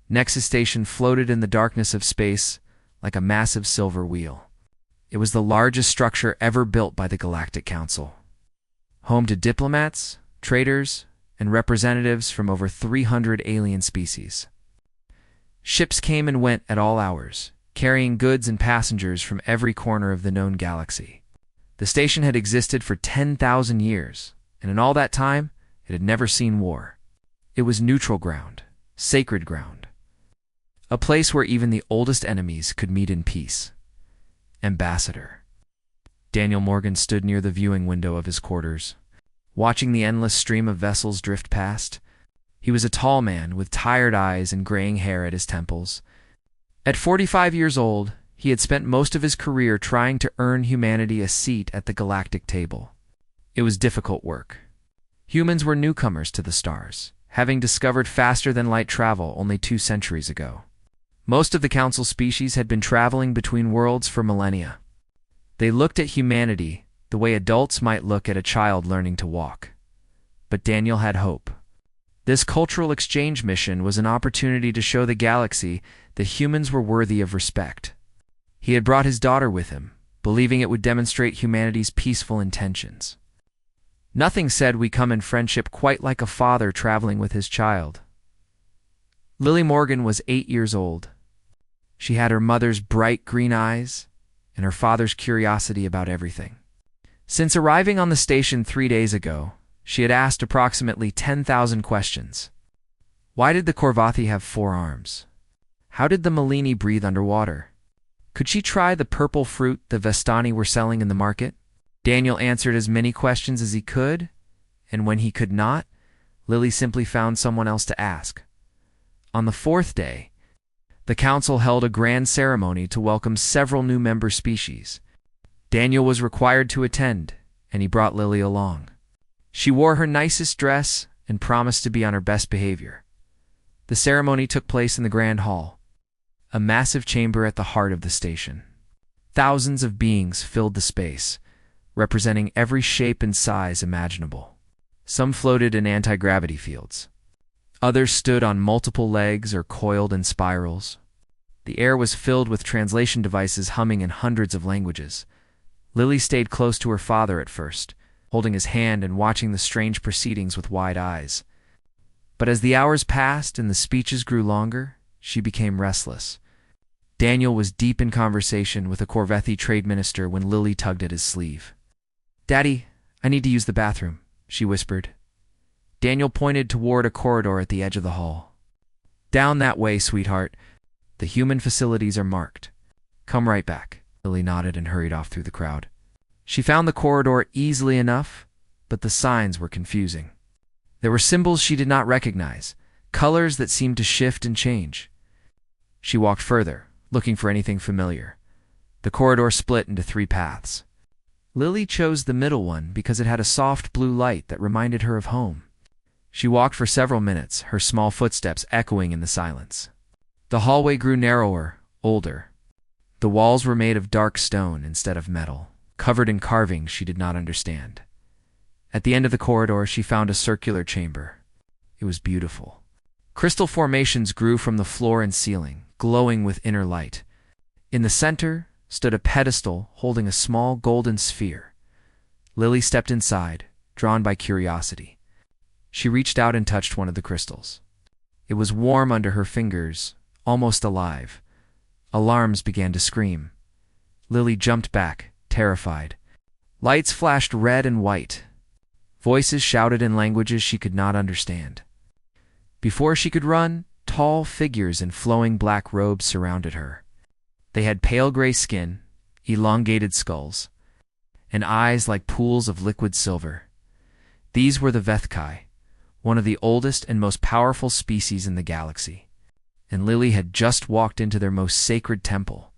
Nexus Station floated in the darkness of space like a massive silver wheel. It was the largest structure ever built by the Galactic Council, home to diplomats, traders, and representatives from over 300 alien species. Ships came and went at all hours, carrying goods and passengers from every corner of the known galaxy. The station had existed for 10,000 years, and in all that time, it had never seen war. It was neutral ground, sacred ground, a place where even the oldest enemies could meet in peace. Ambassador. Daniel Morgan stood near the viewing window of his quarters, watching the endless stream of vessels drift past. He was a tall man with tired eyes and graying hair at his temples. At 45 years old, he had spent most of his career trying to earn humanity a seat at the galactic table. It was difficult work. Humans were newcomers to the stars, having discovered faster-than-light travel only 2 centuries ago. Most of the Council species had been traveling between worlds for millennia. They looked at humanity the way adults might look at a child learning to walk. But Daniel had hope. This cultural exchange mission was an opportunity to show the galaxy that humans were worthy of respect. He had brought his daughter with him, believing it would demonstrate humanity's peaceful intentions. Nothing said we come in friendship quite like a father traveling with his child. Lily Morgan was 8 years old. She had her mother's bright green eyes and her father's curiosity about everything. Since arriving on the station 3 days ago, she had asked approximately 10,000 questions. Why did the Korvathi have 4 arms? How did the Malini breathe underwater? Could she try the purple fruit the Vestani were selling in the market? Daniel answered as many questions as he could, and when he could not, Lily simply found someone else to ask. On the 4th day, the Council held a grand ceremony to welcome several new member species. Daniel was required to attend, and he brought Lily along. She wore her nicest dress and promised to be on her best behavior. The ceremony took place in the Grand Hall, a massive chamber at the heart of the station. Thousands of beings filled the space, representing every shape and size imaginable. Some floated in anti-gravity fields. Others stood on multiple legs or coiled in spirals. The air was filled with translation devices humming in hundreds of languages. Lily stayed close to her father at first, holding his hand and watching the strange proceedings with wide eyes. But as the hours passed and the speeches grew longer, she became restless. Daniel was deep in conversation with a Korvathi trade minister when Lily tugged at his sleeve. "Daddy, I need to use the bathroom," she whispered. Daniel pointed toward a corridor at the edge of the hall. "Down that way, sweetheart. The human facilities are marked. Come right back." Lily nodded and hurried off through the crowd. She found the corridor easily enough, but the signs were confusing. There were symbols she did not recognize, colors that seemed to shift and change. She walked further, looking for anything familiar. The corridor split into 3 paths. Lily chose the middle one because it had a soft blue light that reminded her of home. She walked for several minutes, her small footsteps echoing in the silence. The hallway grew narrower, older. The walls were made of dark stone instead of metal, covered in carvings she did not understand. At the end of the corridor, she found a circular chamber. It was beautiful. Crystal formations grew from the floor and ceiling, glowing with inner light. In the center stood a pedestal holding a small golden sphere. Lily stepped inside, drawn by curiosity. She reached out and touched one of the crystals. It was warm under her fingers, almost alive. Alarms began to scream. Lily jumped back, terrified. Lights flashed red and white. Voices shouted in languages she could not understand. Before she could run, tall figures in flowing black robes surrounded her. They had pale gray skin, elongated skulls, and eyes like pools of liquid silver. These were the Vethkai, one of the oldest and most powerful species in the galaxy. And Lily had just walked into their most sacred temple.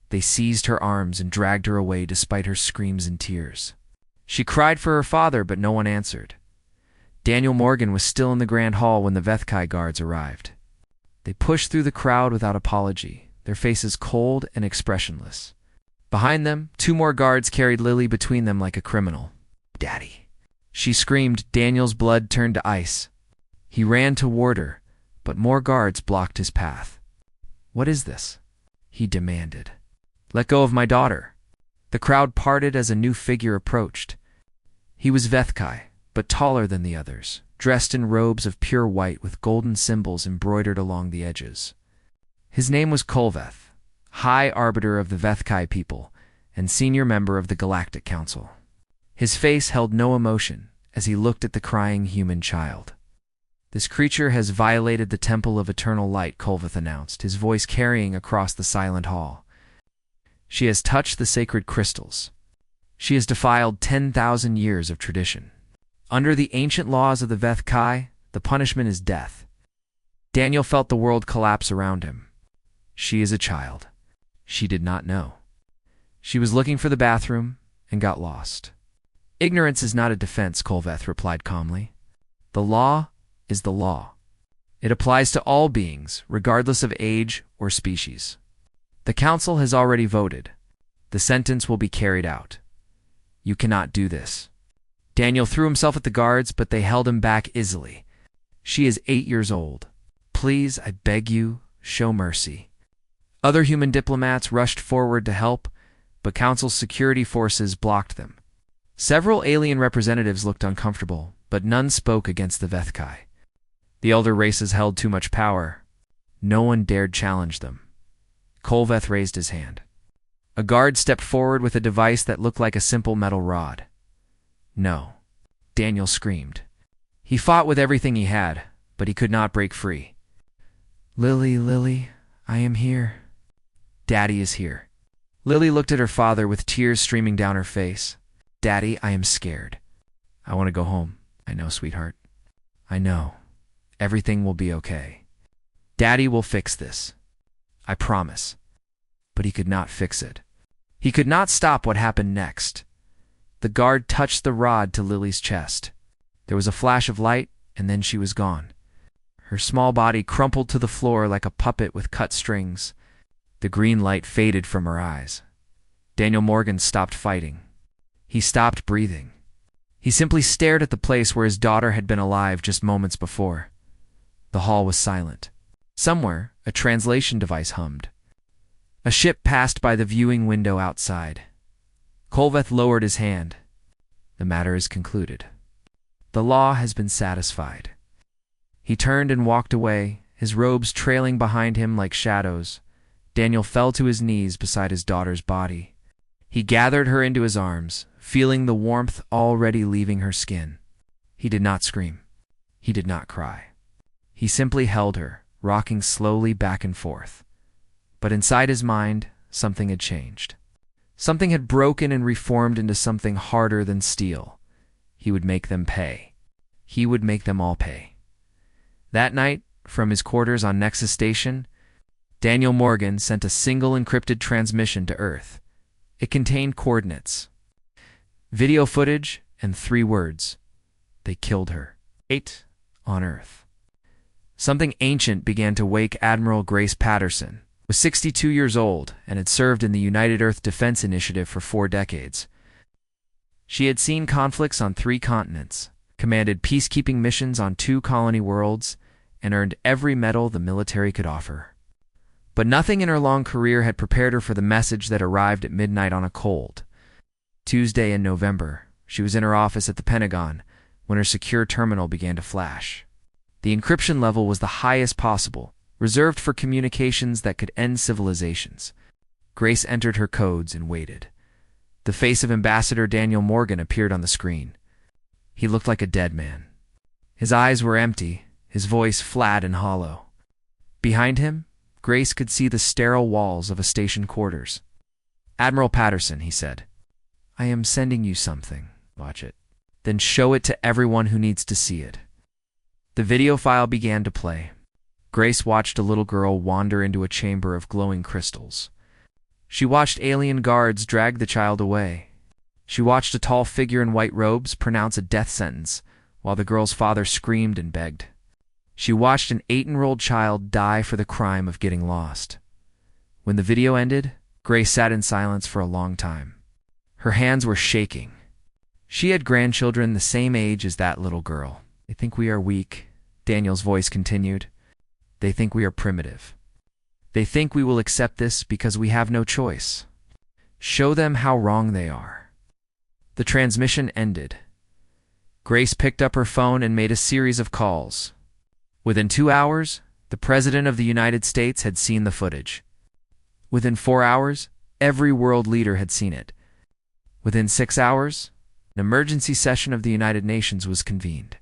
They seized her arms and dragged her away despite her screams and tears. She cried for her father, but no one answered. Daniel Morgan was still in the Grand Hall when the Vethkai guards arrived. They pushed through the crowd without apology, their faces cold and expressionless. Behind them, 2 more guards carried Lily between them like a criminal. "Daddy!" She screamed. Daniel's blood turned to ice. He ran toward her, but more guards blocked his path. "What is this?" he demanded. "Let go of my daughter." The crowd parted as a new figure approached. He was Vethkai, but taller than the others, dressed in robes of pure white with golden symbols embroidered along the edges. His name was Kolveth, High Arbiter of the Vethkai people and senior member of the Galactic Council. His face held no emotion as he looked at the crying human child. "This creature has violated the Temple of Eternal Light," Kolveth announced, his voice carrying across the silent hall. "She has touched the sacred crystals. She has defiled 10,000 years of tradition. Under the ancient laws of the Vethkai, the punishment is death." Daniel felt the world collapse around him. She is a child. She did not know. She was looking for the bathroom and got lost. "Ignorance is not a defense," Kolveth replied calmly. "The law is the law. It applies to all beings, regardless of age or species. The council has already voted. The sentence will be carried out. You cannot do this." Daniel threw himself at the guards, but they held him back easily. "She is 8 years old. Please, I beg you, show mercy." Other human diplomats rushed forward to help, but Council's security forces blocked them. Several alien representatives looked uncomfortable, but none spoke against the Vethkai. The elder races held too much power. No one dared challenge them. Kolveth raised his hand. A guard stepped forward with a device that looked like a simple metal rod. "No," Daniel screamed. He fought with everything he had, but he could not break free. "Lily, Lily, I am here. Daddy is here." Lily looked at her father with tears streaming down her face. "Daddy, I am scared. I want to go home." "I know, sweetheart. I know. Everything will be okay. Daddy will fix this. I promise." But he could not fix it. He could not stop what happened next. The guard touched the rod to Lily's chest. There was a flash of light, and then she was gone. Her small body crumpled to the floor like a puppet with cut strings. The green light faded from her eyes. Daniel Morgan stopped fighting. He stopped breathing. He simply stared at the place where his daughter had been alive just moments before. The hall was silent. Somewhere, a translation device hummed. A ship passed by the viewing window outside. Kolveth lowered his hand. "The matter is concluded. The law has been satisfied." He turned and walked away, his robes trailing behind him like shadows. Daniel fell to his knees beside his daughter's body. He gathered her into his arms, feeling the warmth already leaving her skin. He did not scream. He did not cry. He simply held her, rocking slowly back and forth. But inside his mind, something had changed. Something had broken and reformed into something harder than steel. He would make them pay. He would make them all pay. That night, from his quarters on Nexus Station, Daniel Morgan sent a single encrypted transmission to Earth. It contained coordinates, video footage, and 3 words. They killed her. 8 on Earth. Something ancient began to wake Admiral Grace Patterson, was 62 years old and had served in the United Earth Defense Initiative for 4 decades. She had seen conflicts on 3 continents, commanded peacekeeping missions on 2 colony worlds, and earned every medal the military could offer. But nothing in her long career had prepared her for the message that arrived at midnight on a cold Tuesday in November. She was in her office at the Pentagon when her secure terminal began to flash. The encryption level was the highest possible, reserved for communications that could end civilizations. Grace entered her codes and waited. The face of Ambassador Daniel Morgan appeared on the screen. He looked like a dead man. His eyes were empty, his voice flat and hollow. Behind him, Grace could see the sterile walls of a station quarters. "Admiral Patterson," he said, "I am sending you something. Watch it. Then show it to everyone who needs to see it." The video file began to play. Grace watched a little girl wander into a chamber of glowing crystals. She watched alien guards drag the child away. She watched a tall figure in white robes pronounce a death sentence, while the girl's father screamed and begged. She watched an 8-year-old child die for the crime of getting lost. When the video ended, Grace sat in silence for a long time. Her hands were shaking. She had grandchildren the same age as that little girl. "They think we are weak," Daniel's voice continued. They think we are primitive. They think we will accept this because we have no choice. Show them how wrong they are." The transmission ended. Grace picked up her phone and made a series of calls. Within 2 hours, the President of the United States had seen the footage. Within 4 hours, every world leader had seen it. Within 6 hours, an emergency session of the United Nations was convened.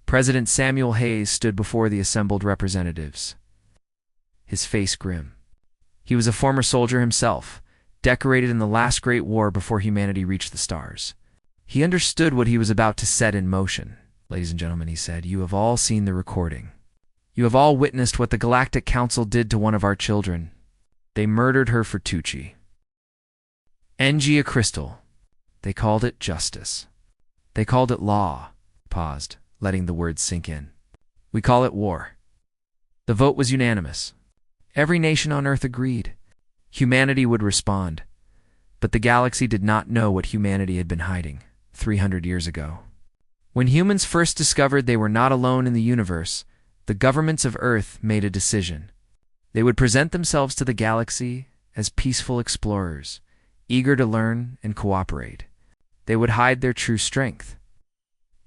President Samuel Hayes stood before the assembled representatives, his face grim. He was a former soldier himself, decorated in the last great war before humanity reached the stars. He understood what he was about to set in motion. "Ladies and gentlemen," he said, "you have all seen the recording. You have all witnessed what the Galactic Council did to one of our children. They murdered her for Tucci. Engia Crystal. They called it justice. They called it law." Paused, letting the words sink in. "We call it war." The vote was unanimous. Every nation on Earth agreed. Humanity would respond. But the galaxy did not know what humanity had been hiding 300 years ago. When humans first discovered they were not alone in the universe, the governments of Earth made a decision. They would present themselves to the galaxy as peaceful explorers, eager to learn and cooperate. They would hide their true strength,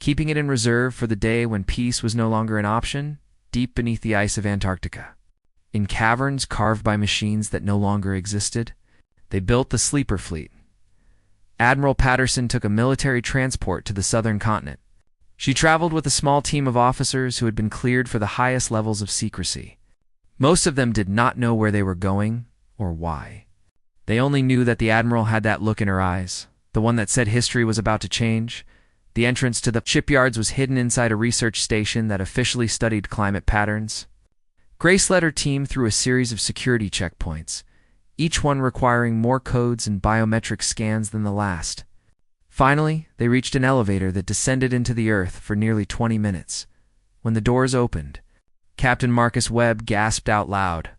keeping it in reserve for the day when peace was no longer an option, deep beneath the ice of Antarctica. In caverns carved by machines that no longer existed, they built the Sleeper Fleet. Admiral Patterson took a military transport to the southern continent. She traveled with a small team of officers who had been cleared for the highest levels of secrecy. Most of them did not know where they were going or why. They only knew that the Admiral had that look in her eyes, the one that said history was about to change. The entrance to the shipyards was hidden inside a research station that officially studied climate patterns. Grace led her team through a series of security checkpoints, each one requiring more codes and biometric scans than the last. Finally, they reached an elevator that descended into the Earth for nearly 20 minutes. When the doors opened, Captain Marcus Webb gasped out loud.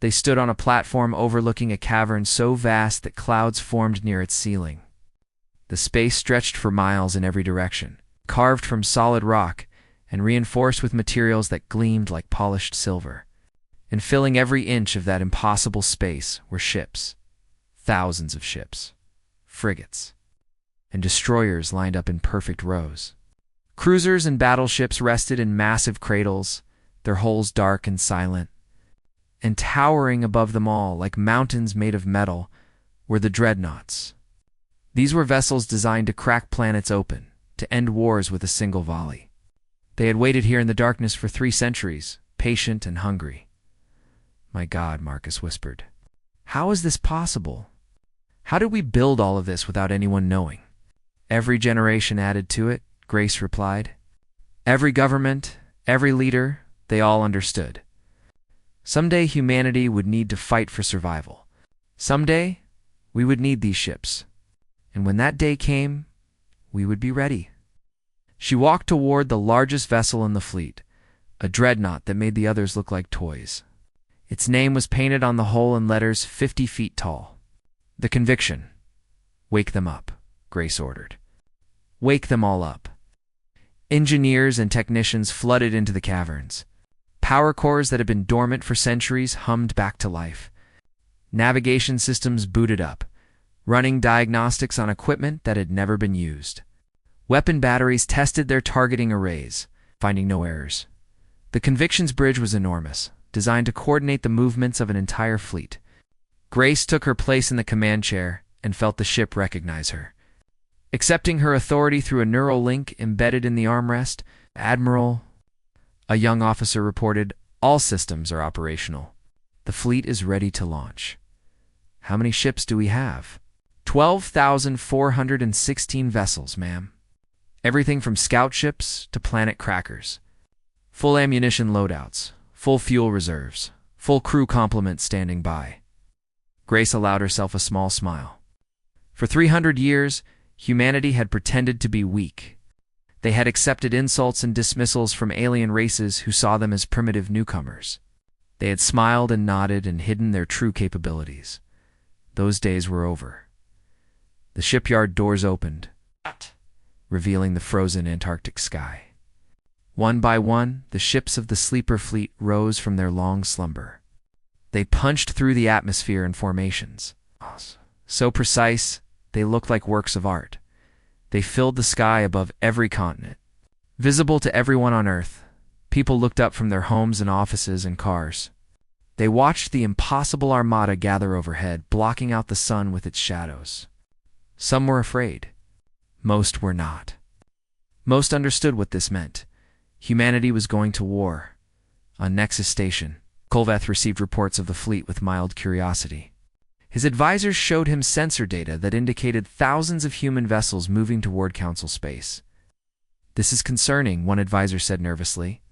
They stood on a platform overlooking a cavern so vast that clouds formed near its ceiling. The space stretched for miles in every direction, carved from solid rock and reinforced with materials that gleamed like polished silver. And filling every inch of that impossible space were ships, thousands of ships, frigates, and destroyers lined up in perfect rows. Cruisers and battleships rested in massive cradles, their hulls dark and silent. And towering above them all, like mountains made of metal, were the dreadnoughts. These were vessels designed to crack planets open, to end wars with a single volley. They had waited here in the darkness for 3 centuries, patient and hungry. "My God," Marcus whispered. "How is this possible? How did we build all of this without anyone knowing?" "Every generation added to it," Grace replied. "Every government, every leader, they all understood. Someday humanity would need to fight for survival. Someday we would need these ships. And when that day came, we would be ready." She walked toward the largest vessel in the fleet, a dreadnought that made the others look like toys. Its name was painted on the hull in letters 50 feet tall. The conviction. "Wake them up," Grace ordered. "Wake them all up." Engineers and technicians flooded into the caverns. Power cores that had been dormant for centuries hummed back to life. Navigation systems booted up, running diagnostics on equipment that had never been used. Weapon batteries tested their targeting arrays, finding no errors. The Conviction's bridge was enormous, designed to coordinate the movements of an entire fleet. Grace took her place in the command chair and felt the ship recognize her. Accepting her authority through a neural link embedded in the armrest, "Admiral," a young officer reported, "all systems are operational. The fleet is ready to launch." "How many ships do we have?" 12,416 vessels, ma'am. Everything from scout ships to planet crackers. Full ammunition loadouts, full fuel reserves, full crew complement standing by." Grace allowed herself a small smile. For 300 years, humanity had pretended to be weak. They had accepted insults and dismissals from alien races who saw them as primitive newcomers. They had smiled and nodded and hidden their true capabilities. Those days were over. The shipyard doors opened, revealing the frozen Antarctic sky. One by one, the ships of the sleeper fleet rose from their long slumber. They punched through the atmosphere in formations. So precise, they looked like works of art. They filled the sky above every continent. Visible to everyone on Earth, people looked up from their homes and offices and cars. They watched the impossible armada gather overhead, blocking out the sun with its shadows. Some were afraid. Most were not. Most understood what this meant. Humanity was going to war. On Nexus Station, Kolveth received reports of the fleet with mild curiosity. His advisors showed him sensor data that indicated thousands of human vessels moving toward Council space. "This is concerning," one advisor said nervously.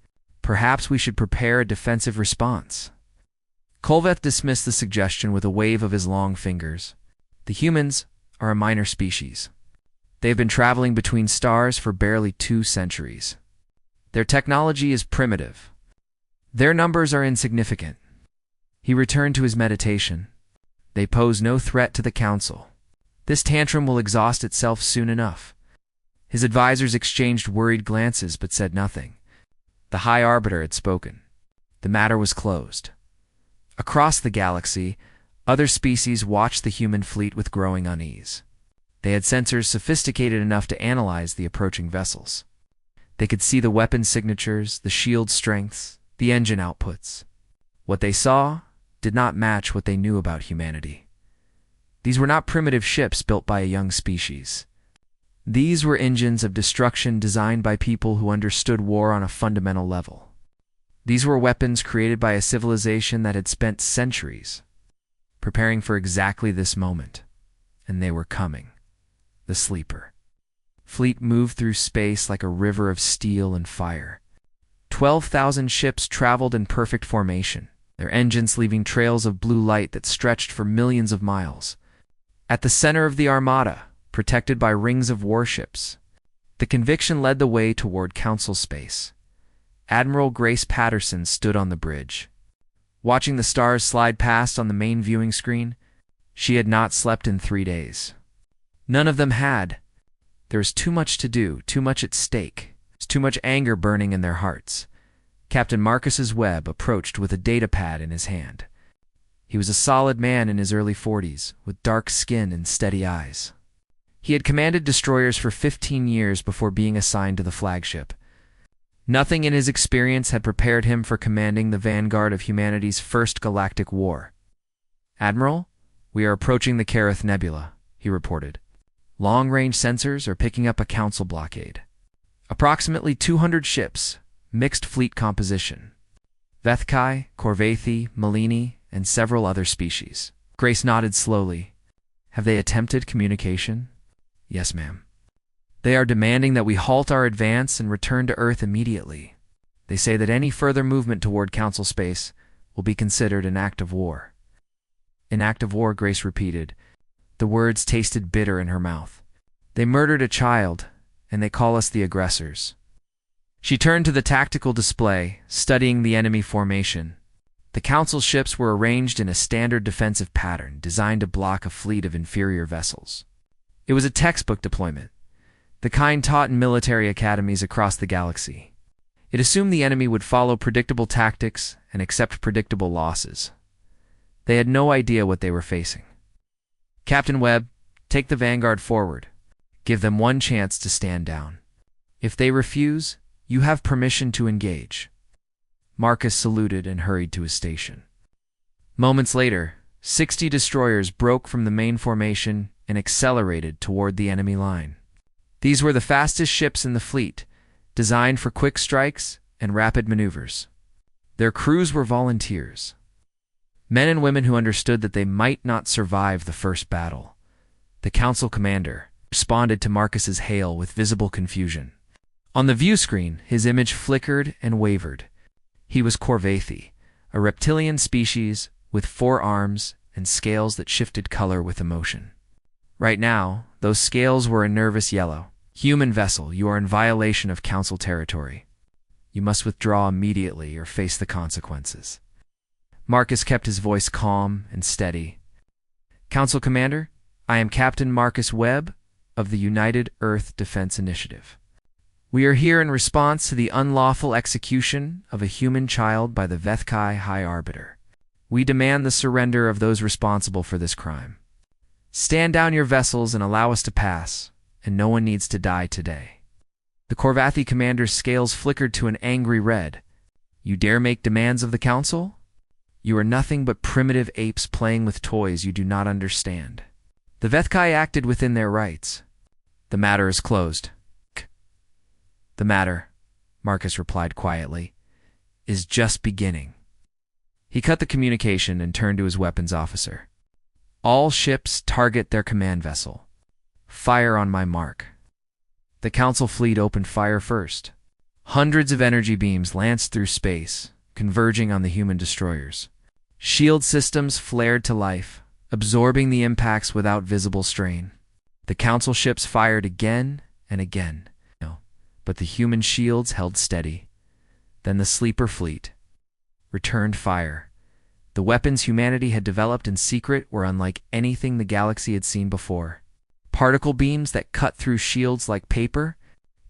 "Perhaps we should prepare a defensive response." Kolveth dismissed the suggestion with a wave of his long fingers. The humans are a minor species. They have been traveling between stars for barely 2 centuries. Their technology is primitive. Their numbers are insignificant. He returned to his meditation. They pose no threat to the Council. This tantrum will exhaust itself soon enough. His advisors exchanged worried glances but said nothing. The High Arbiter had spoken. The matter was closed. Across the galaxy, other species watched the human fleet with growing unease. They had sensors sophisticated enough to analyze the approaching vessels. They could see the weapon signatures, the shield strengths, the engine outputs. What they saw did not match what they knew about humanity. These were not primitive ships built by a young species. These were engines of destruction designed by people who understood war on a fundamental level. These were weapons created by a civilization that had spent centuries preparing for exactly this moment. And they were coming. The sleeper fleet moved through space like a river of steel and fire. 12,000 ships traveled in perfect formation, their engines leaving trails of blue light that stretched for millions of miles. At the center of the armada, protected by rings of warships, the Conviction led the way toward Council space. Admiral Grace Patterson stood on the bridge. Watching the stars slide past on the main viewing screen, she had not slept in 3 days. None of them had. There was too much to do, too much at stake. There's too much anger burning in their hearts. Captain Marcus's Webb approached with a data pad in his hand. He was a solid man in his early 40s, with dark skin and steady eyes. He had commanded destroyers for 15 years before being assigned to the flagship. Nothing in his experience had prepared him for commanding the vanguard of humanity's first galactic war. "Admiral, we are approaching the Kareth Nebula," he reported. "Long-range sensors are picking up a Council blockade. Approximately 200 ships, mixed fleet composition. Vethkai, Corvathi, Malini, and several other species." Grace nodded slowly. "Have they attempted communication?" "Yes, ma'am. They are demanding that we halt our advance and return to Earth immediately. They say that any further movement toward Council space will be considered an act of war." "An act of war," Grace repeated. The words tasted bitter in her mouth. "They murdered a child, and they call us the aggressors." She turned to the tactical display, studying the enemy formation. The Council ships were arranged in a standard defensive pattern designed to block a fleet of inferior vessels. It was a textbook deployment, the kind taught in military academies across the galaxy. It assumed the enemy would follow predictable tactics and accept predictable losses. They had no idea what they were facing. "Captain Webb, take the vanguard forward. Give them one chance to stand down. If they refuse, you have permission to engage." Marcus saluted and hurried to his station. Moments later, 60 destroyers broke from the main formation and accelerated toward the enemy line. These were the fastest ships in the fleet, designed for quick strikes and rapid maneuvers. Their crews were volunteers. Men and women who understood that they might not survive the first battle. The Council commander responded to Marcus's hail with visible confusion. On the view screen, his image flickered and wavered. He was Corvathi, a reptilian species with 4 arms and scales that shifted color with emotion. Right now, those scales were a nervous yellow. "Human vessel, you are in violation of Council territory. You must withdraw immediately or face the consequences." Marcus kept his voice calm and steady. "Council Commander, I am Captain Marcus Webb of the United Earth Defense Initiative. We are here in response to the unlawful execution of a human child by the Vethkai High Arbiter. We demand the surrender of those responsible for this crime. Stand down your vessels and allow us to pass, and no one needs to die today." The Korvathi commander's scales flickered to an angry red. "You dare make demands of the council? You are nothing but primitive apes playing with toys you do not understand." The Vethkai acted within their rights. "The matter is closed." "The matter," Marcus replied quietly, "is just beginning." He cut the communication and turned to his weapons officer. "All ships target their command vessel. Fire on my mark." The council fleet opened fire first. Hundreds of energy beams lanced through space, converging on the human destroyers. Shield systems flared to life, absorbing the impacts without visible strain. The council ships fired again and again, but the human shields held steady. Then the sleeper fleet returned fire. The weapons humanity had developed in secret were unlike anything the galaxy had seen before. Particle beams that cut through shields like paper,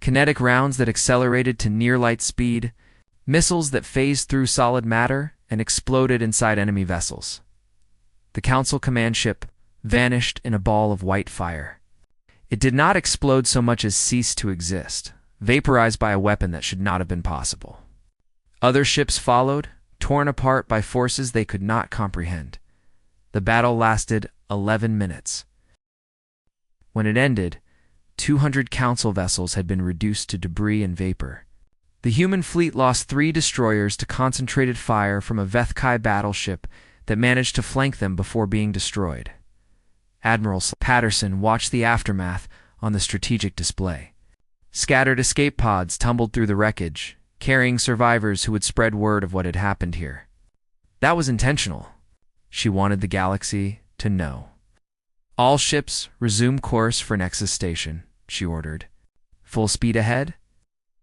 kinetic rounds that accelerated to near-light speed, missiles that phased through solid matter and exploded inside enemy vessels. The Council command ship vanished in a ball of white fire. It did not explode so much as cease to exist, vaporized by a weapon that should not have been possible. Other ships followed, torn apart by forces they could not comprehend. The battle lasted 11 minutes. When it ended, 200 Council vessels had been reduced to debris and vapor. The human fleet lost 3 destroyers to concentrated fire from a Vethkai battleship that managed to flank them before being destroyed. Admiral Patterson watched the aftermath on the strategic display. Scattered escape pods tumbled through the wreckage, carrying survivors who would spread word of what had happened here. That was intentional. She wanted the galaxy to know. "All ships resume course for Nexus Station," she ordered. "Full speed ahead?"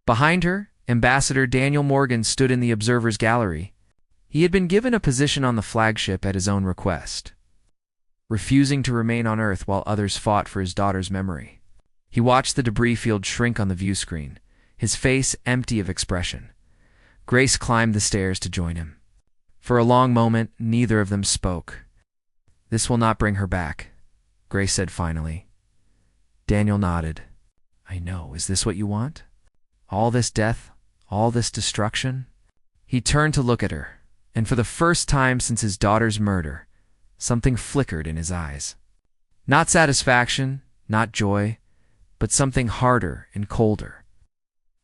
Behind her, Ambassador Daniel Morgan stood in the observer's gallery. He had been given a position on the flagship at his own request, refusing to remain on Earth while others fought for his daughter's memory. He watched the debris field shrink on the view screen, his face empty of expression. Grace climbed the stairs to join him. For a long moment, neither of them spoke. "This will not bring her back," Grace said finally. Daniel nodded. "I know. Is this what you want? All this death, all this destruction?" He turned to look at her, and for the first time since his daughter's murder, something flickered in his eyes. Not satisfaction, not joy, but something harder and colder.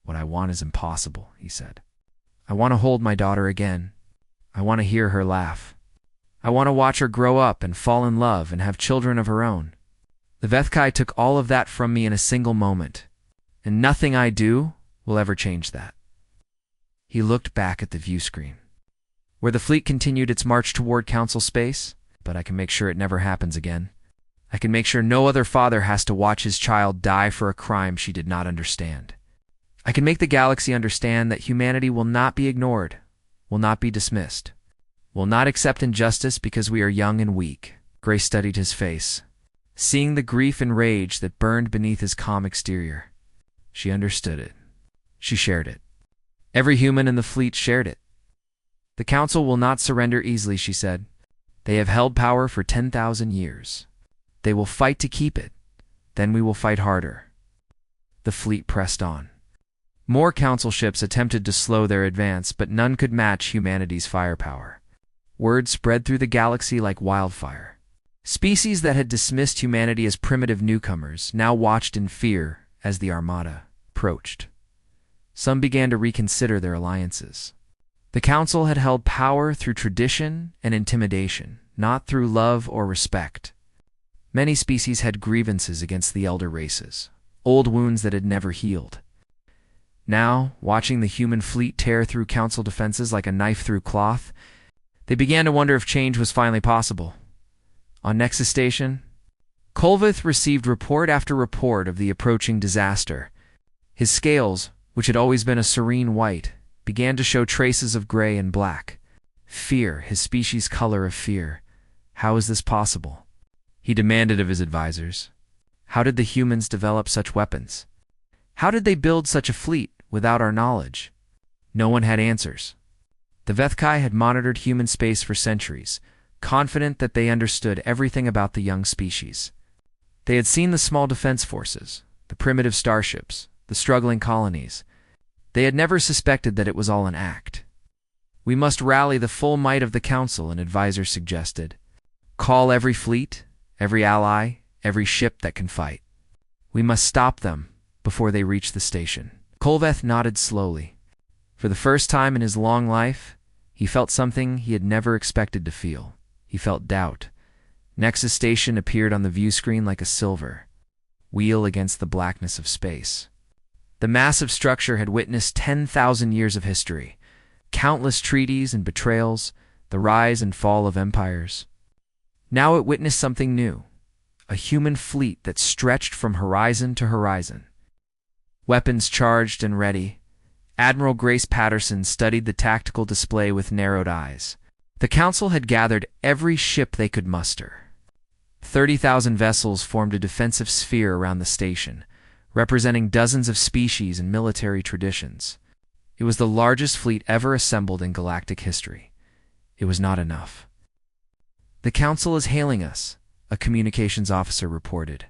"What I want is impossible," he said. "I want to hold my daughter again. I want to hear her laugh. I want to watch her grow up and fall in love and have children of her own. The Vethkai took all of that from me in a single moment, and nothing I do will ever change that." He looked back at the view screen, where the fleet continued its march toward Council space. "But I can make sure it never happens again. I can make sure no other father has to watch his child die for a crime she did not understand. I can make the galaxy understand that humanity will not be ignored, will not be dismissed, will not accept injustice because we are young and weak." Grace studied his face, seeing the grief and rage that burned beneath his calm exterior. She understood it. She shared it. Every human in the fleet shared it. "The Council will not surrender easily," she said. "They have held power for 10,000 years. They will fight to keep it. Then we will fight harder." The fleet pressed on. More Council ships attempted to slow their advance, but none could match humanity's firepower. Word spread through the galaxy like wildfire. Species that had dismissed humanity as primitive newcomers now watched in fear as the Armada approached. Some began to reconsider their alliances. The Council had held power through tradition and intimidation, not through love or respect. Many species had grievances against the elder races, old wounds that had never healed. Now, watching the human fleet tear through Council defenses like a knife through cloth, they began to wonder if change was finally possible. On Nexus Station, Kolvith received report after report of the approaching disaster. His scales, which had always been a serene white, began to show traces of gray and black. Fear, his species' color of fear. How is this possible? He demanded of his advisors. How did the humans develop such weapons? How did they build such a fleet without our knowledge? No one had answers. The Vethkai had monitored human space for centuries, confident that they understood everything about the young species. They had seen the small defense forces, the primitive starships, the struggling colonies. They had never suspected that it was all an act. We must rally the full might of the Council, an advisor suggested. Call every fleet, every ally, every ship that can fight. We must stop them before they reach the station. Kolveth nodded slowly. For the first time in his long life, he felt something he had never expected to feel. He felt doubt. Nexus Station appeared on the view screen like a silver wheel against the blackness of space. The massive structure had witnessed 10,000 years of history, countless treaties and betrayals, the rise and fall of empires. Now it witnessed something new, a human fleet that stretched from horizon to horizon. Weapons charged and ready, Admiral Grace Patterson studied the tactical display with narrowed eyes. The Council had gathered every ship they could muster. 30,000 vessels formed a defensive sphere around the station, representing dozens of species and military traditions. It was the largest fleet ever assembled in galactic history. It was not enough. "The Council is hailing us," a communications officer reported.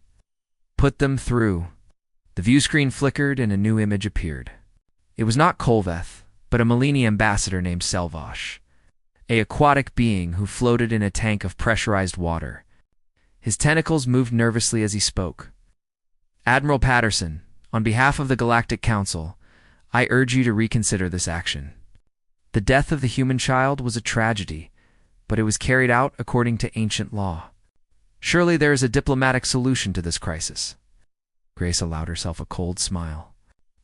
"Put them through." The view screen flickered and a new image appeared. It was not Kolveth, but a Malini ambassador named Selvash, an aquatic being who floated in a tank of pressurized water. His tentacles moved nervously as he spoke. "Admiral Patterson, on behalf of the Galactic Council, I urge you to reconsider this action. The death of the human child was a tragedy, but it was carried out according to ancient law. Surely there is a diplomatic solution to this crisis." Grace allowed herself a cold smile.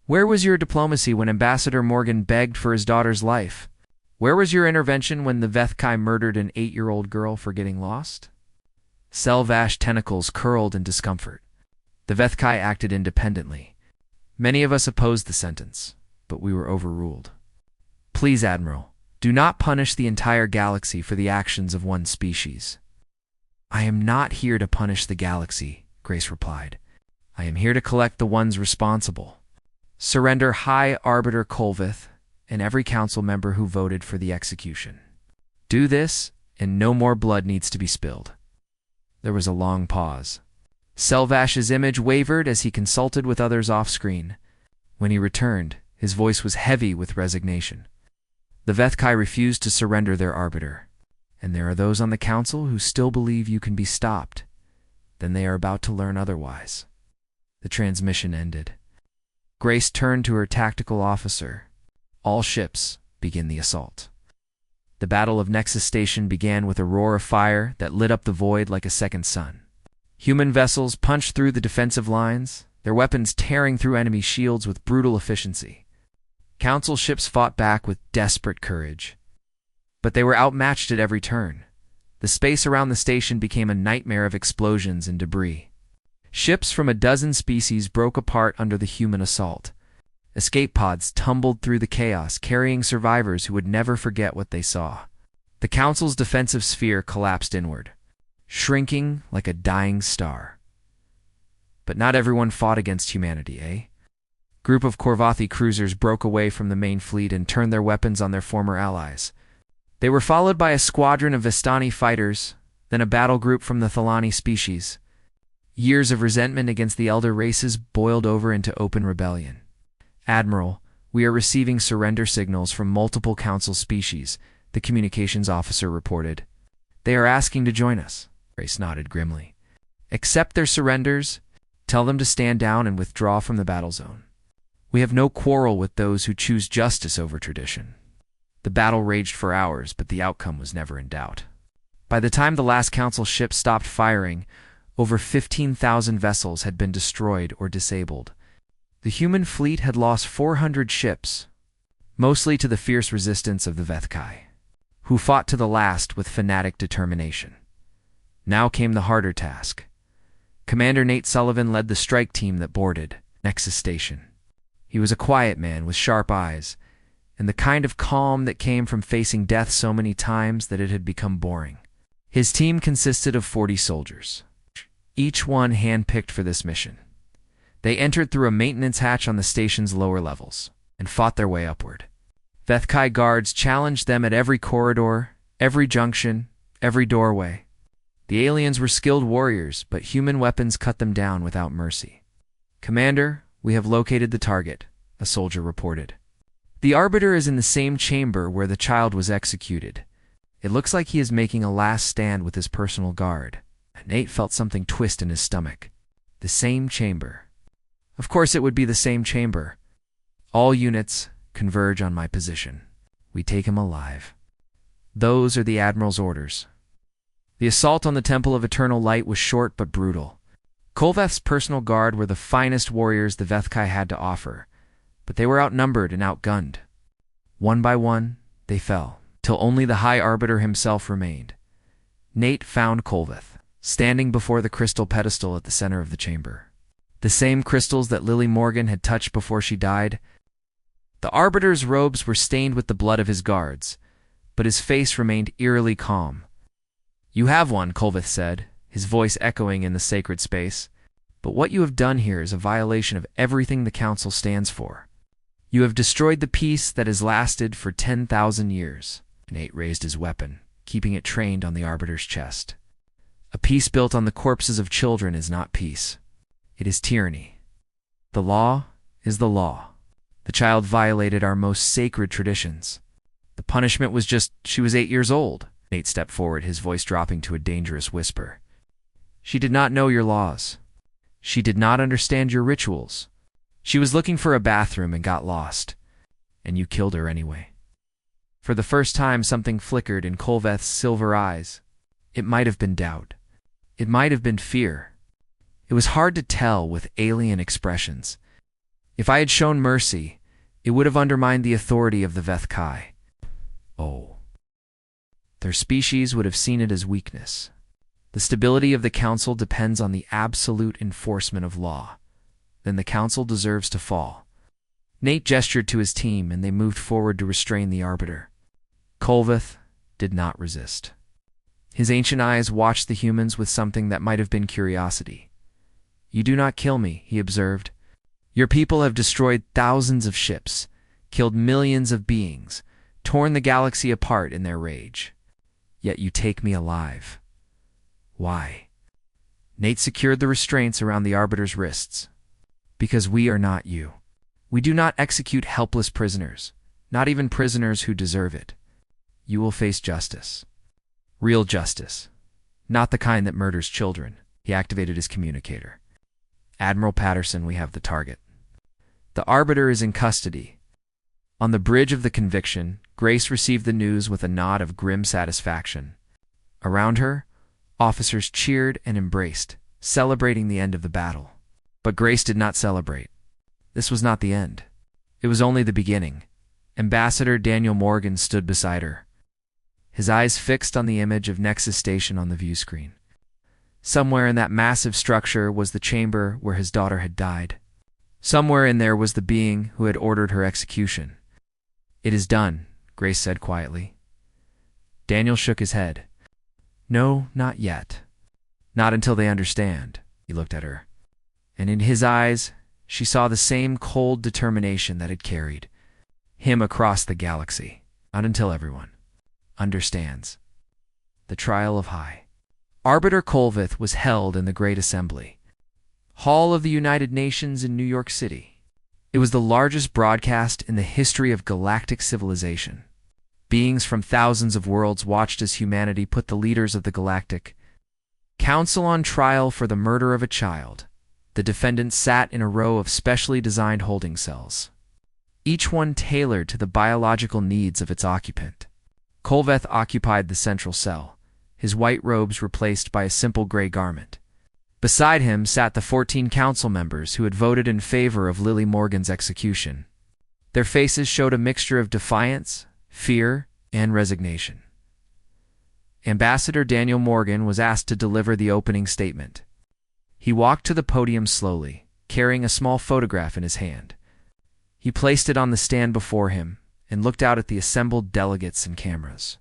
"Where was your diplomacy when Ambassador Morgan begged for his daughter's life? Where was your intervention when the Vethkai murdered an 8-year-old girl for getting lost?" Selvash tentacles curled in discomfort. The Vethkai acted independently. Many of us opposed the sentence, but we were overruled. "Please, Admiral, do not punish the entire galaxy for the actions of one species." "I am not here to punish the galaxy," Grace replied. "I am here to collect the ones responsible. Surrender High Arbiter Kolveth and every council member who voted for the execution. Do this, and no more blood needs to be spilled." There was a long pause. Selvash's image wavered as he consulted with others off-screen. When he returned, his voice was heavy with resignation. "The Vethkai refused to surrender their arbiter, and there are those on the council who still believe you can be stopped. Then they are about to learn otherwise." The transmission ended. Grace turned to her tactical officer. "All ships, begin the assault." The Battle of Nexus Station began with a roar of fire that lit up the void like a second sun. Human vessels punched through the defensive lines, their weapons tearing through enemy shields with brutal efficiency. Council ships fought back with desperate courage. But they were outmatched at every turn. The space around the station became a nightmare of explosions and debris. Ships from a dozen species broke apart under the human assault. Escape pods tumbled through the chaos, carrying survivors who would never forget what they saw. The Council's defensive sphere collapsed inward, shrinking like a dying star. But not everyone fought against humanity, eh? Group of Korvathi cruisers broke away from the main fleet and turned their weapons on their former allies. They were followed by a squadron of Vistani fighters, then a battle group from the Thalani species. Years of resentment against the elder races boiled over into open rebellion. "Admiral, we are receiving surrender signals from multiple Council species," the communications officer reported. "They are asking to join us." Grace nodded grimly. "Accept their surrenders, tell them to stand down and withdraw from the battle zone. We have no quarrel with those who choose justice over tradition." The battle raged for hours, but the outcome was never in doubt. By the time the last Council ship stopped firing, over 15,000 vessels had been destroyed or disabled. The human fleet had lost 400 ships, mostly to the fierce resistance of the Vethkai, who fought to the last with fanatic determination. Now came the harder task. Commander Nate Sullivan led the strike team that boarded Nexus Station. He was a quiet man with sharp eyes, and the kind of calm that came from facing death so many times that it had become boring. His team consisted of 40 soldiers, each one hand-picked for this mission. They entered through a maintenance hatch on the station's lower levels and fought their way upward. Vethkai guards challenged them at every corridor, every junction, every doorway. The aliens were skilled warriors, but human weapons cut them down without mercy. "Commander, we have located the target," a soldier reported. "The Arbiter is in the same chamber where the child was executed. It looks like he is making a last stand with his personal guard." Nate felt something twist in his stomach. The same chamber. Of course it would be the same chamber. "All units, converge on my position. We take him alive." Those are the Admiral's orders. The assault on the Temple of Eternal Light was short but brutal. Kolveth's personal guard were the finest warriors the Vethkai had to offer, but they were outnumbered and outgunned. One by one, they fell, till only the High Arbiter himself remained. Nate found Kolveth, standing before the crystal pedestal at the center of the chamber. The same crystals that Lily Morgan had touched before she died. The Arbiter's robes were stained with the blood of his guards, but his face remained eerily calm. "You have one," Kolveth said, his voice echoing in the sacred space. "But what you have done here is a violation of everything the Council stands for. You have destroyed the peace that has lasted for 10,000 years. Nate raised his weapon, keeping it trained on the Arbiter's chest. "A peace built on the corpses of children is not peace. It is tyranny. The law is the law. The child violated our most sacred traditions. The punishment was just she was 8 years old." Nate stepped forward, his voice dropping to a dangerous whisper. "She did not know your laws. She did not understand your rituals. She was looking for a bathroom and got lost. And you killed her anyway." For the first time, something flickered in Kolveth's silver eyes. It might have been doubt. It might have been fear. It was hard to tell with alien expressions. If I had shown mercy, it would have undermined the authority of the Vethkai. Oh. Their species would have seen it as weakness. The stability of the Council depends on the absolute enforcement of law. Then the Council deserves to fall. Nate gestured to his team, and they moved forward to restrain the Arbiter. Kolveth did not resist. His ancient eyes watched the humans with something that might have been curiosity. "You do not kill me," he observed. "Your people have destroyed thousands of ships, killed millions of beings, torn the galaxy apart in their rage. Yet you take me alive. Why?" Nate secured the restraints around the Arbiter's wrists. "Because we are not you. We do not execute helpless prisoners, not even prisoners who deserve it. You will face justice. Real justice. Not the kind that murders children." He activated his communicator. "Admiral Patterson, we have the target. The Arbiter is in custody." On the bridge of the Conviction, Grace received the news with a nod of grim satisfaction. Around her, officers cheered and embraced, celebrating the end of the battle. But Grace did not celebrate. This was not the end. It was only the beginning. Ambassador Daniel Morgan stood beside her, his eyes fixed on the image of Nexus Station on the view screen. Somewhere in that massive structure was the chamber where his daughter had died. Somewhere in there was the being who had ordered her execution. "It is done," Grace said quietly. Daniel shook his head. "No, not yet. Not until they understand." He looked at her, and in his eyes she saw the same cold determination that had carried him across the galaxy. Not until everyone understands. The trial of High Arbiter Kolveth was held in the Great Assembly, Hall of the United Nations in New York City. It was the largest broadcast in the history of galactic civilization. Beings from thousands of worlds watched as humanity put the leaders of the Galactic Council on trial for the murder of a child. The defendants sat in a row of specially designed holding cells, each one tailored to the biological needs of its occupant. Kolveth occupied the central cell, his white robes replaced by a simple gray garment. Beside him sat the 14 council members who had voted in favor of Lily Morgan's execution. Their faces showed a mixture of defiance, fear, and resignation. Ambassador Daniel Morgan was asked to deliver the opening statement. He walked to the podium slowly, carrying a small photograph in his hand. He placed it on the stand before him and looked out at the assembled delegates and cameras.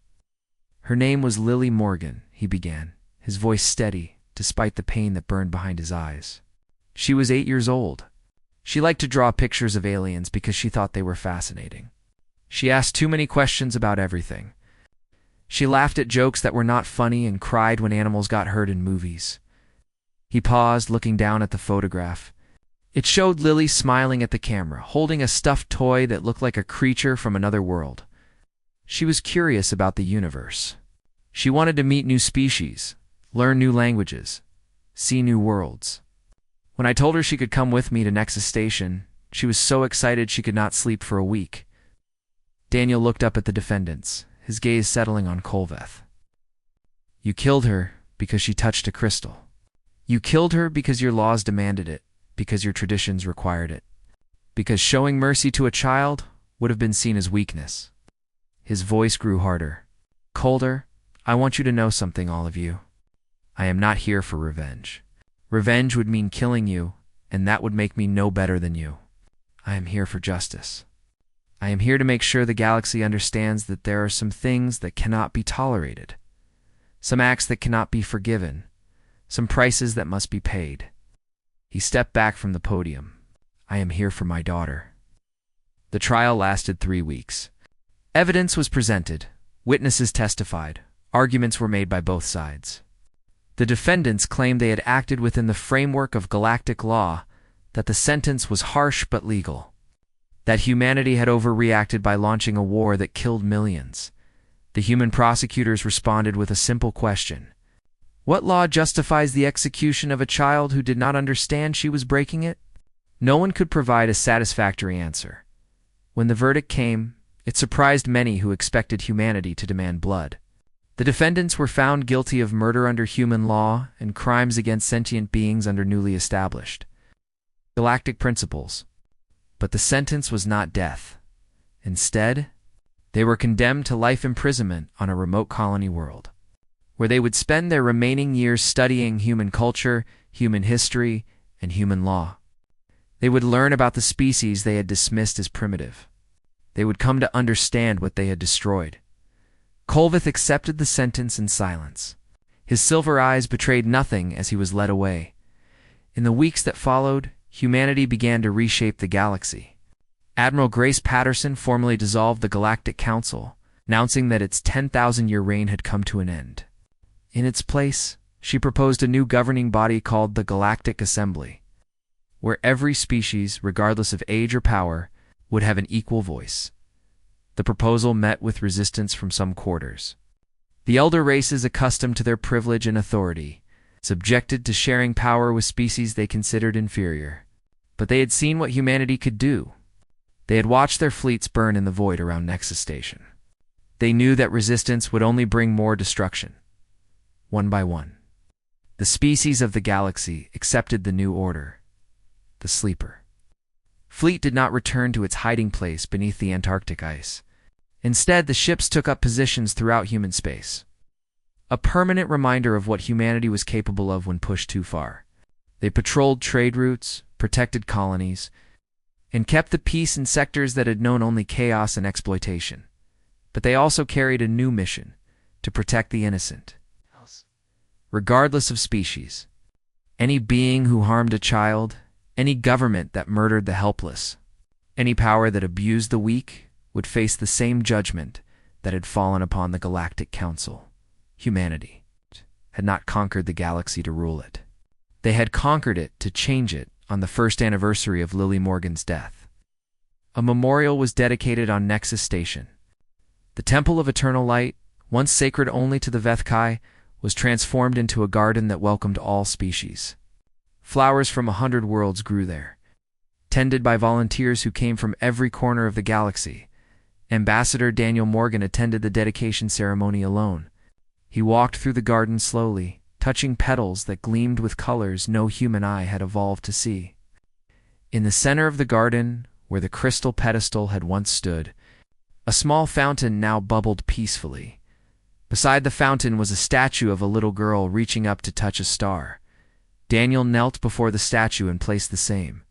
"Her name was Lily Morgan," he began, his voice steady despite the pain that burned behind his eyes. "She was 8 years old. She liked to draw pictures of aliens because she thought they were fascinating. She asked too many questions about everything. She laughed at jokes that were not funny and cried when animals got hurt in movies. He paused, looking down at the photograph. It showed Lily smiling at the camera, holding a stuffed toy that looked like a creature from another world. She was curious about the universe. She wanted to meet new species, learn new languages, see new worlds. When I told her she could come with me to Nexus Station, she was so excited she could not sleep for a week. Daniel looked up at the defendants, his gaze settling on Kolveth. You killed her because she touched a crystal. You killed her because your laws demanded it, because your traditions required it, because showing mercy to a child would have been seen as weakness. His voice grew harder. Colder, I want you to know something, all of you. I am not here for revenge. Revenge would mean killing you, and that would make me no better than you. I am here for justice. I am here to make sure the galaxy understands that there are some things that cannot be tolerated, some acts that cannot be forgiven, some prices that must be paid. He stepped back from the podium. I am here for my daughter. The trial lasted 3 weeks. Evidence was presented. Witnesses testified. Arguments were made by both sides. The defendants claimed they had acted within the framework of galactic law, that the sentence was harsh but legal, that humanity had overreacted by launching a war that killed millions. The human prosecutors responded with a simple question. What law justifies the execution of a child who did not understand she was breaking it? No one could provide a satisfactory answer. When the verdict came, it surprised many who expected humanity to demand blood. The defendants were found guilty of murder under human law and crimes against sentient beings under newly established galactic principles. But the sentence was not death. Instead, they were condemned to life imprisonment on a remote colony world, where they would spend their remaining years studying human culture, human history, and human law. They would learn about the species they had dismissed as primitive. They would come to understand what they had destroyed. Kolveth accepted the sentence in silence. His silver eyes betrayed nothing as he was led away. In the weeks that followed, humanity began to reshape the galaxy. Admiral Grace Patterson formally dissolved the Galactic Council, announcing that its 10,000-year reign had come to an end. In its place, she proposed a new governing body called the Galactic Assembly, where every species, regardless of age or power, would have an equal voice. The proposal met with resistance from some quarters. The elder races, accustomed to their privilege and authority, subjected to sharing power with species they considered inferior. But they had seen what humanity could do. They had watched their fleets burn in the void around Nexus Station. They knew that resistance would only bring more destruction. One by one, the species of the galaxy accepted the new order, the Sleeper. Fleet did not return to its hiding place beneath the Antarctic ice. Instead, the ships took up positions throughout human space, a permanent reminder of what humanity was capable of when pushed too far. They patrolled trade routes, protected colonies, and kept the peace in sectors that had known only chaos and exploitation. But they also carried a new mission, to protect the innocent, regardless of species. Any being who harmed a child, any government that murdered the helpless, any power that abused the weak, would face the same judgment that had fallen upon the Galactic Council. Humanity had not conquered the galaxy to rule it. They had conquered it to change it on the first anniversary of Lily Morgan's death. A memorial was dedicated on Nexus Station. The Temple of Eternal Light, once sacred only to the Vethkai, was transformed into a garden that welcomed all species. Flowers from 100 worlds grew there, tended by volunteers who came from every corner of the galaxy. Ambassador Daniel Morgan attended the dedication ceremony alone. He walked through the garden slowly, touching petals that gleamed with colors no human eye had evolved to see. In the center of the garden, where the crystal pedestal had once stood, a small fountain now bubbled peacefully. Beside the fountain was a statue of a little girl reaching up to touch a star. Daniel knelt before the statue and placed the same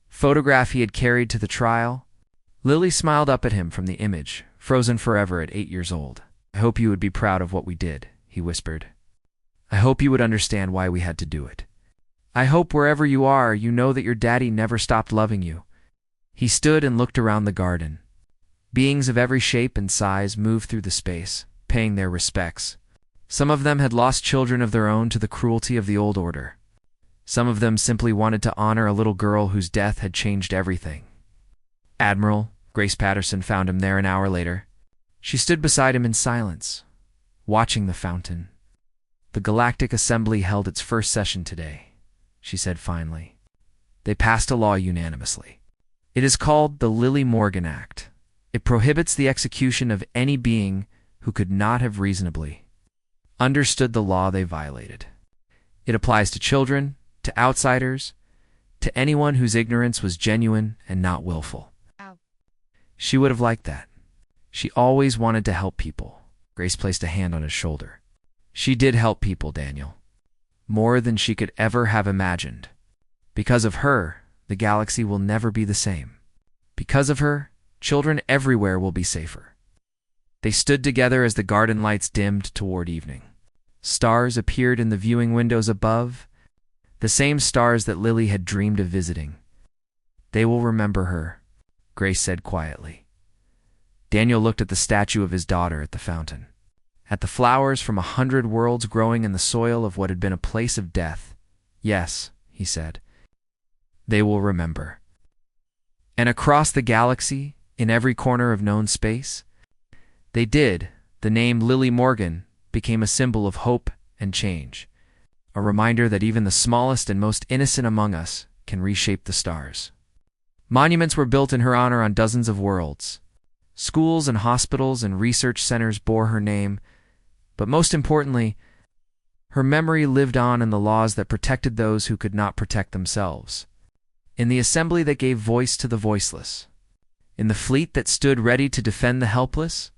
photograph he had carried to the trial. Lily smiled up at him from the image, frozen forever at 8 years old. I hope you would be proud of what we did, he whispered. I hope you would understand why we had to do it. I hope wherever you are, you know that your daddy never stopped loving you." He stood and looked around the garden. Beings of every shape and size moved through the space, paying their respects. Some of them had lost children of their own to the cruelty of the old order. Some of them simply wanted to honor a little girl whose death had changed everything. Admiral Grace Patterson found him there an hour later. She stood beside him in silence, watching the fountain. "The Galactic Assembly held its first session today," she said finally. "They passed a law unanimously. It is called the Lily Morgan Act. It prohibits the execution of any being who could not have reasonably understood the law they violated. It applies to children, to outsiders, to anyone whose ignorance was genuine and not willful." Ow. She would have liked that. She always wanted to help people. Grace placed a hand on his shoulder. She did help people, Daniel. More than she could ever have imagined. Because of her, the galaxy will never be the same. Because of her, children everywhere will be safer. They stood together as the garden lights dimmed toward evening. Stars appeared in the viewing windows above, the same stars that Lily had dreamed of visiting. "They will remember her," Grace said quietly. Daniel looked at the statue of his daughter at the fountain, at the flowers from 100 worlds growing in the soil of what had been a place of death. "Yes," he said, "they will remember." And across the galaxy, in every corner of known space, they did. The name Lily Morgan became a symbol of hope and change, a reminder that even the smallest and most innocent among us can reshape the stars. Monuments were built in her honor on dozens of worlds. Schools and hospitals and research centers bore her name, but most importantly, her memory lived on in the laws that protected those who could not protect themselves, in the assembly that gave voice to the voiceless, in the fleet that stood ready to defend the helpless.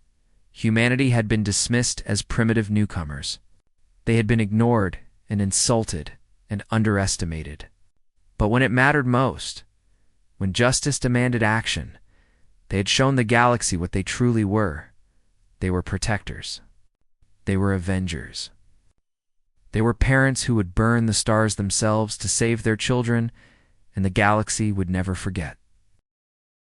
Humanity had been dismissed as primitive newcomers. They had been ignored and insulted and underestimated. But when it mattered most, when justice demanded action, they had shown the galaxy what they truly were. They were protectors. They were avengers. They were parents who would burn the stars themselves to save their children, and the galaxy would never forget.